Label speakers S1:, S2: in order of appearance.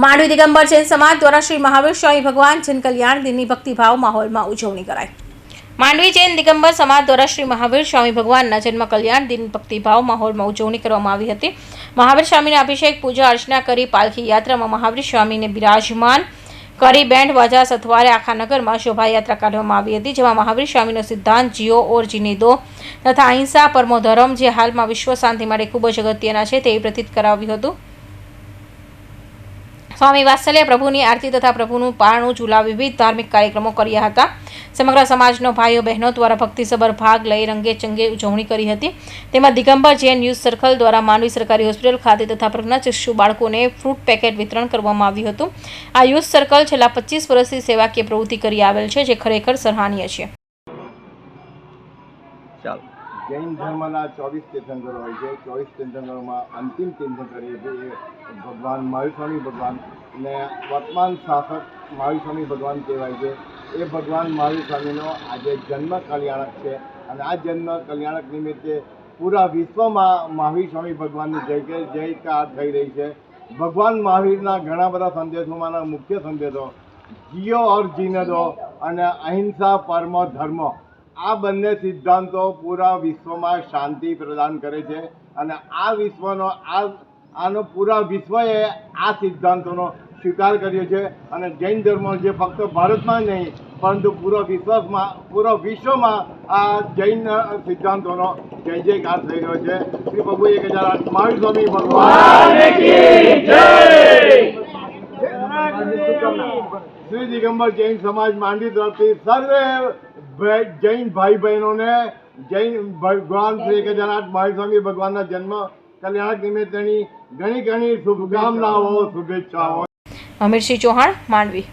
S1: માંડવી દિગંબર જૈન સમાજ દ્વારા શ્રી મહાવીર સ્વામી ભગવાન જન કલ્યાણ દિનની ભક્તિભાવ માહોલમાં ઉજવણી કરાઈ। માંડવી જૈન દિગંબર સમાજ દ્વારા શ્રી મહાવીર સ્વામી ભગવાનના જન્મ કલ્યાણ દિન ભક્તિભાવ માહોલમાં ઉજવણી કરવામાં આવી હતી। મહાવીર સ્વામીના અભિષેક પૂજા અર્ચના કરી પાલખી યાત્રામાં મહાવીર સ્વામીને બિરાજમાન કરી બેન્ડ વાજા સથવારે આખા નગરમાં શોભાયાત્રા કાઢવામાં આવી હતી, જેમાં મહાવીર સ્વામીનો સિદ્ધાંત જીઓ ઓર જીને દો તથા અહિંસા પરમો ધર્મ જે હાલમાં વિશ્વ શાંતિ માટે ખૂબ જ અગત્યના છે તે પ્રતીત કરાવ્યું હતું। સ્વામી વાત્સલ્ય પ્રભુની આરતી તથા પ્રભુનું પારણું ઝૂલા વિવિધ ધાર્મિક કાર્યક્રમો કર્યા હતા। સમગ્ર સમાજનો ભાઈઓ બહેનો દ્વારા ભક્તિસભર ભાગ લઈ રંગે ચંગે ઉજવણી કરી હતી। તેમાં દિગંબર જૈન યુથ સર્કલ દ્વારા માંડવી સરકારી હોસ્પિટલ ખાતે તથા પ્રજ્ઞાચક્ષુ બાળકોને ફ્રૂટ પેકેટ વિતરણ કરવામાં આવ્યું હતું। આ યુથ સર્કલ છેલ્લા 25 વર્ષથી સેવાકીય પ્રવૃત્તિ કરી આવેલ છે, જે ખરેખર સરાહનીય છે।
S2: જૈન ધર્મના 24 તીર્થંકરો હોય છે। 24 તીર્થંકરોમાં અંતિમ તીર્થંકર એ ભગવાન મહાવીર સ્વામી ભગવાન ને વર્તમાન શાસક મહાવીર સ્વામી ભગવાન કહેવાય છે। એ ભગવાન મહાવીર સ્વામીનો આજે જન્મ કલ્યાણક છે અને આ જન્મ કલ્યાણક નિમિત્તે પૂરા વિશ્વમાં મહાવીર સ્વામી ભગવાનની જયકાર થઈ રહી છે। ભગવાન મહાવીરના ઘણા બધા સંદેશોમાંના મુખ્ય સંદેશો જીઓ ઓર જીને દો અને અહિંસા પરમો ધર્મ, આ બંને સિદ્ધાંતો પૂરા વિશ્વમાં શાંતિ પ્રદાન કરે છે અને આ વિશ્વનો આનો પૂરા વિશ્વએ આ સિદ્ધાંતોનો સ્વીકાર કર્યો છે અને જૈન ધર્મ જે ફક્ત ભારતમાં જ નહીં પરંતુ પૂરા વિશ્વમાં આ જૈન સિદ્ધાંતોનો જય જયકાર થઈ રહ્યો છે। શ્રી પ્રભુ 1008 મહાવીર સ્વામી ભગવાન કી જય। શ્રી દિગંબર જૈન સમાજ માંડવી તરફથી સર્વે જૈન ભાઈ બહેનોને જૈન ભગવાન શ્રી 1008 મહાવીર સ્વામી ભગવાનના જન્મ કલ્યાણક નિમિત્તેની ઘણી ઘણી શુભકામનાઓ, શુભેચ્છાઓ।
S1: અમીરસિંહ ચૌહાણ, માંડવી।